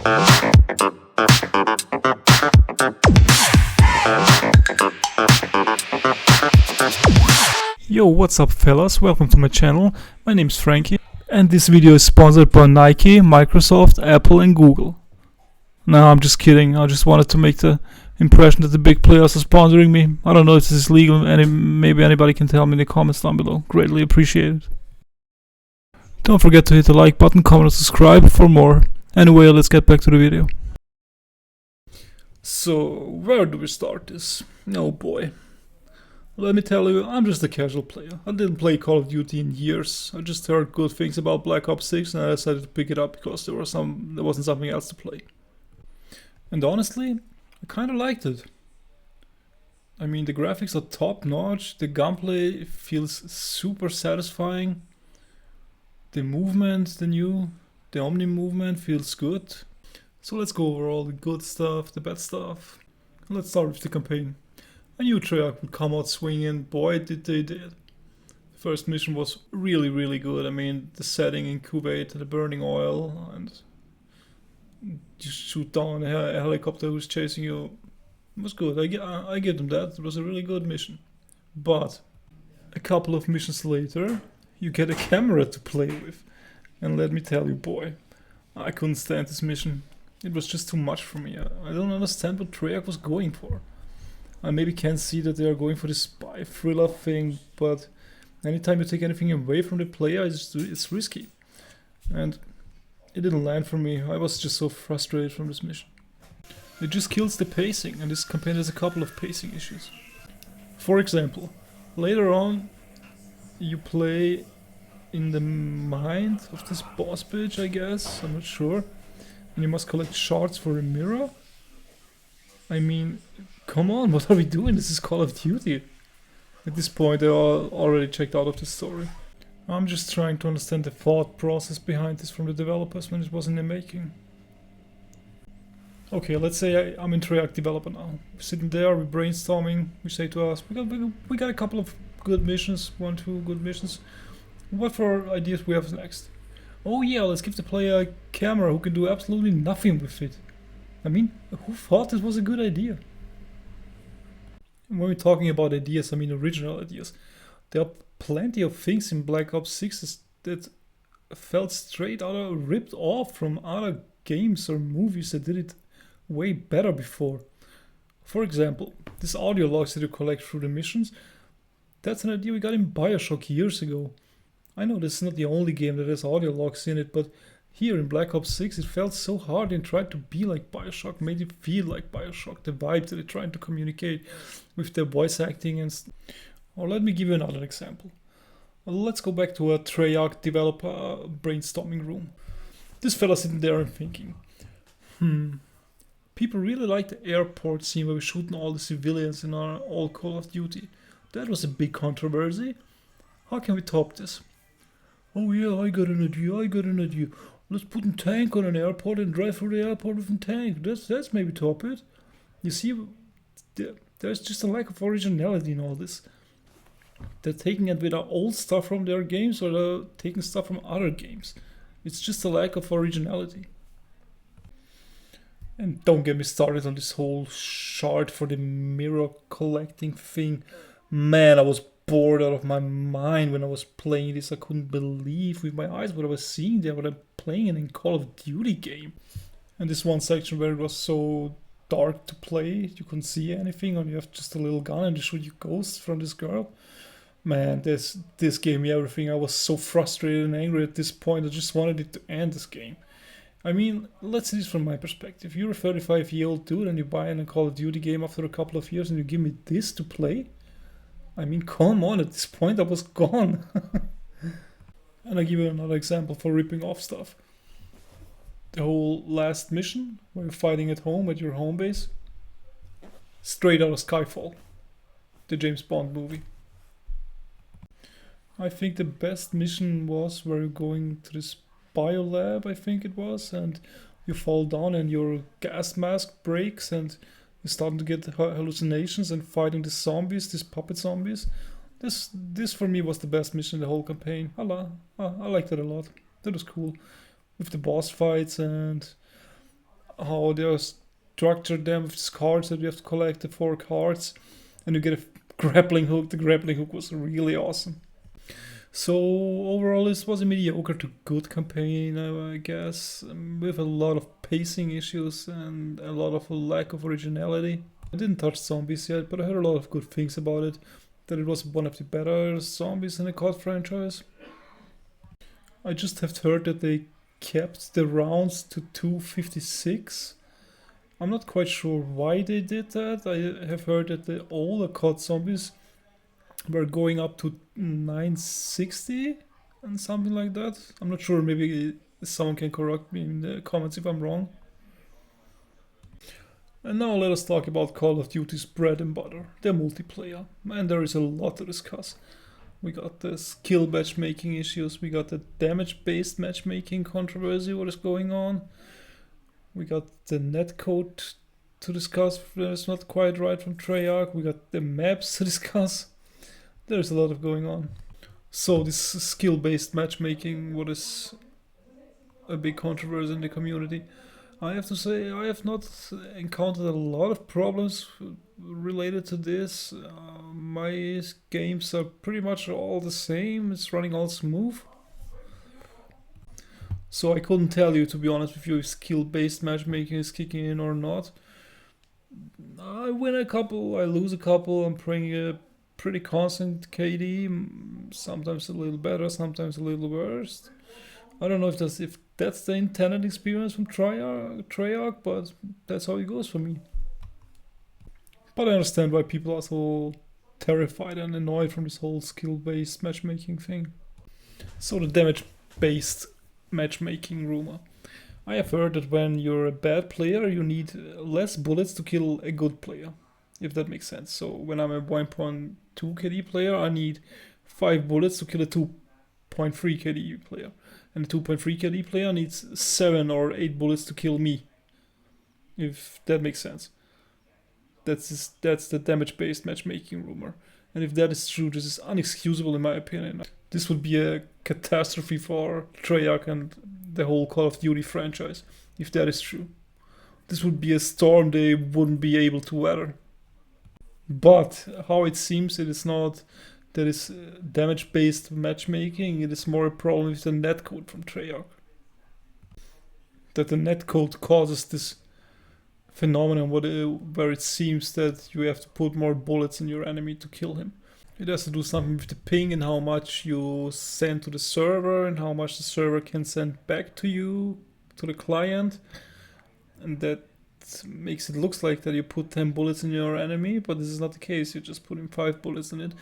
Yo, what's up fellas, welcome to my channel. My name's Frankyy and this video is sponsored by Nike, Microsoft, Apple and Google. No, I'm just kidding, I just wanted to make the impression that the big players are sponsoring me. I don't know if this is legal, maybe anybody can tell me in the comments down below. Greatly appreciated. Don't forget to hit the like button, comment and subscribe for more. Anyway, let's get back to the video. So, where do we start this? Oh boy. Let me tell you, I'm just a casual player. I didn't play Call of Duty in years. I just heard good things about Black Ops 6 and I decided to pick it up because there wasn't something else to play. And honestly, I kinda liked it. I mean, the graphics are top notch, the gunplay feels super satisfying. The movement, the Omni movement feels good. So let's go over all the good stuff, the bad stuff. Let's start with the campaign. I knew Treyarch would come out swinging, boy did they did. The first mission was really good. I mean, the setting in Kuwait, the burning oil, and you shoot down a helicopter who's chasing you. It was good, I give them that, it was a really good mission. But a couple of missions later, you get a camera to play with. And let me tell you, boy, I couldn't stand this mission. It was just too much for me. I don't understand what Treyarch was going for. I maybe can't see that they are going for this spy thriller thing, but anytime you take anything away from the player, it's risky. And it didn't land for me. I was just so frustrated from this mission. It just kills the pacing, and this campaign has a couple of pacing issues. For example, later on, you play in the mind of this boss bitch, I guess, I'm not sure. And you must collect shards for a mirror. I mean, come on, what are we doing? This is Call of Duty. At this point, they are already checked out of the story. I'm just trying to understand the thought process behind this from the developers when it was in the making. Okay, let's say I'm in Treyarch developer now. We're sitting there, we're brainstorming, we say to us, we got a couple of good missions, 2 good missions. What for ideas we have next? Oh yeah, let's give the player a camera who can do absolutely nothing with it. I mean, who thought this was a good idea? And when we're talking about ideas, I mean original ideas. There are plenty of things in Black Ops 6 that felt straight out of, ripped off from other games or movies that did it way better before. For example, this audio logs that you collect through the missions, that's an idea we got in BioShock years ago. I know this is not the only game that has audio logs in it, but here in Black Ops 6 it felt so hard and tried to be like BioShock, made it feel like BioShock, the vibe that they're trying to communicate with their voice acting and Or let me give you another example. Let's go back to a Treyarch developer brainstorming room. This fella sitting there and thinking, people really like the airport scene where we're shooting all the civilians in our old Call of Duty. That was a big controversy. How can we top this? Oh yeah, I got an idea. Let's put a tank on an airport and drive through the airport with a tank. That's maybe top it. You see, there's just a lack of originality in all this. They're taking it with our old stuff from their games or they're taking stuff from other games. It's just a lack of originality. And don't get me started on this whole shard for the mirror collecting thing. Man, I was bored out of my mind when I was playing this. I couldn't believe with my eyes what I was seeing there, what I'm playing in a Call of Duty game. And this one section where it was so dark to play, you couldn't see anything, and you have just a little gun and you shoot your ghosts from this girl. Man, this gave me everything. I was so frustrated and angry at this point. I just wanted it to end, this game. I mean, let's see this from my perspective. You're a 35-year-old dude and you buy a Call of Duty game after a couple of years and you give me this to play? I mean, come on, at this point I was gone. And I give you another example for ripping off stuff. The whole last mission, where you're fighting at home at your home base. Straight out of Skyfall, the James Bond movie. I think the best mission was where you're going to this biolab, I think it was, and you fall down and your gas mask breaks and you're starting to get hallucinations and fighting the zombies, these puppet zombies. This for me was the best mission in the whole campaign. I liked it a lot. That was cool. With the boss fights and how they're structured them with these cards that you have to collect the 4 cards, and you get a grappling hook. The grappling hook was really awesome. So overall, this was a mediocre to good campaign, I guess, with a lot of pacing issues and a lot of lack of originality. I didn't touch zombies yet, but I heard a lot of good things about it. That it was one of the better zombies in the COD franchise. I just have heard that they kept the rounds to 256. I'm not quite sure why they did that. I have heard that the older COD zombies were going up to 960 and something like that. I'm not sure, maybe someone can correct me in the comments if I'm wrong. And now let us talk about Call of Duty's bread and butter, their multiplayer. And there is a lot to discuss. We got the skill matchmaking issues, we got the damage-based matchmaking controversy, what is going on. We got the netcode to discuss that is not quite right from Treyarch. We got the maps to discuss. There's a lot of going on. So this skill-based matchmaking, what is a big controversy in the community. I have to say I have not encountered a lot of problems related to this. My games are pretty much all the same. It's running all smooth. So I couldn't tell you, to be honest with you, if skill-based matchmaking is kicking in or not. I win a couple, I lose a couple. I'm playing a pretty constant KD, sometimes a little better, sometimes a little worse. I don't know if that's the intended experience from Treyarch, but that's how it goes for me. But I understand why people are so terrified and annoyed from this whole skill-based matchmaking thing. So the damage-based matchmaking rumor. I have heard that when you're a bad player, you need less bullets to kill a good player, if that makes sense. So when I'm a 1.2 KD player, I need 5 bullets to kill a 2.3 KD player. And a 2.3 KD player needs 7 or 8 bullets to kill me, if that makes sense. That's the damage-based matchmaking rumor. And if that is true, this is unexcusable in my opinion. This would be a catastrophe for Treyarch and the whole Call of Duty franchise, if that is true. This would be a storm they wouldn't be able to weather. But how it seems, it is not that is damage-based matchmaking, it is more a problem with the netcode from Treyarch. That the netcode causes this phenomenon where it seems that you have to put more bullets in your enemy to kill him. It has to do something with the ping and how much you send to the server and how much the server can send back to you, to the client. And that makes it look like that you put 10 bullets in your enemy, but this is not the case. You're just putting 5 bullets in it.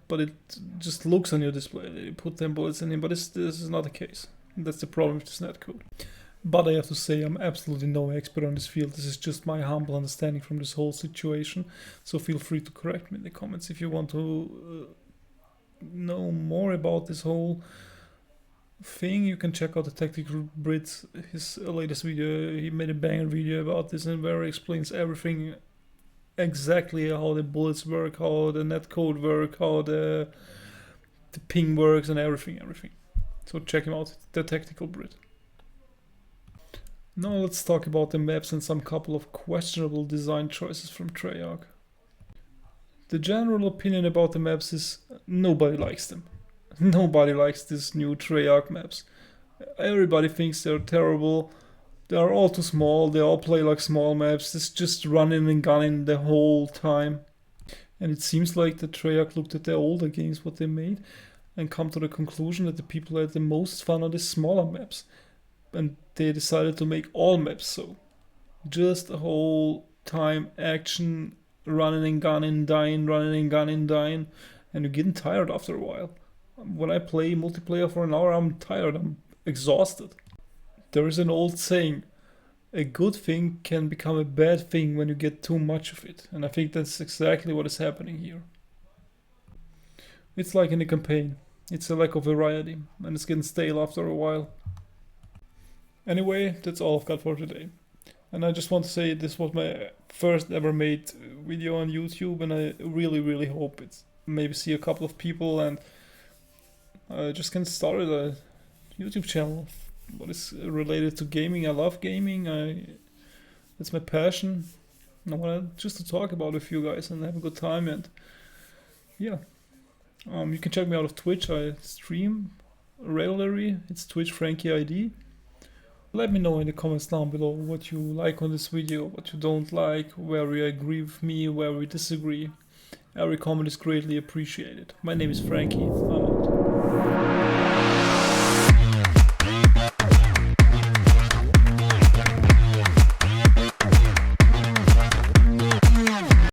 But it just looks on your display that you put 10 bullets in it, but this is not the case. That's the problem with this netcode. But I have to say, I'm absolutely no expert on this field. This is just my humble understanding from this whole situation. So feel free to correct me in the comments if you want to know more about this whole thing. You can check out the Tactical Brit, his latest video. He made a banger video about this and where he explains everything exactly, how the bullets work, how the netcode work, how the ping works, and everything. So check him out, the Tactical Brit. Now let's talk about the maps and some couple of questionable design choices from Treyarch. The general opinion about the maps is nobody likes them. Nobody likes these new Treyarch maps. Everybody thinks they're terrible. They are all too small, they all play like small maps. It's just running and gunning the whole time. And it seems like the Treyarch looked at their older games, what they made, and come to the conclusion that the people had the most fun on the smaller maps. And they decided to make all maps so. Just a whole time action, running and gunning, dying, running and gunning, dying, and you're getting tired after a while. When I play multiplayer for an hour, I'm tired, I'm exhausted. There is an old saying, a good thing can become a bad thing when you get too much of it. And I think that's exactly what is happening here. It's like in a campaign. It's a lack of variety, and it's getting stale after a while. Anyway, that's all I've got for today. And I just want to say this was my first ever made video on YouTube, and I really hope it's maybe see a couple of people and I just can start a YouTube channel what is related to gaming. I love gaming. I It's my passion. I want just to talk about it with you guys and have a good time. And yeah, you can check me out on Twitch. I stream regularly. It's Twitch Frankyy-ID. Let me know in the comments down below what you like on this video, what you don't like, where you agree with me, where we disagree. Every comment is greatly appreciated. My name is Frankyy. I'm out.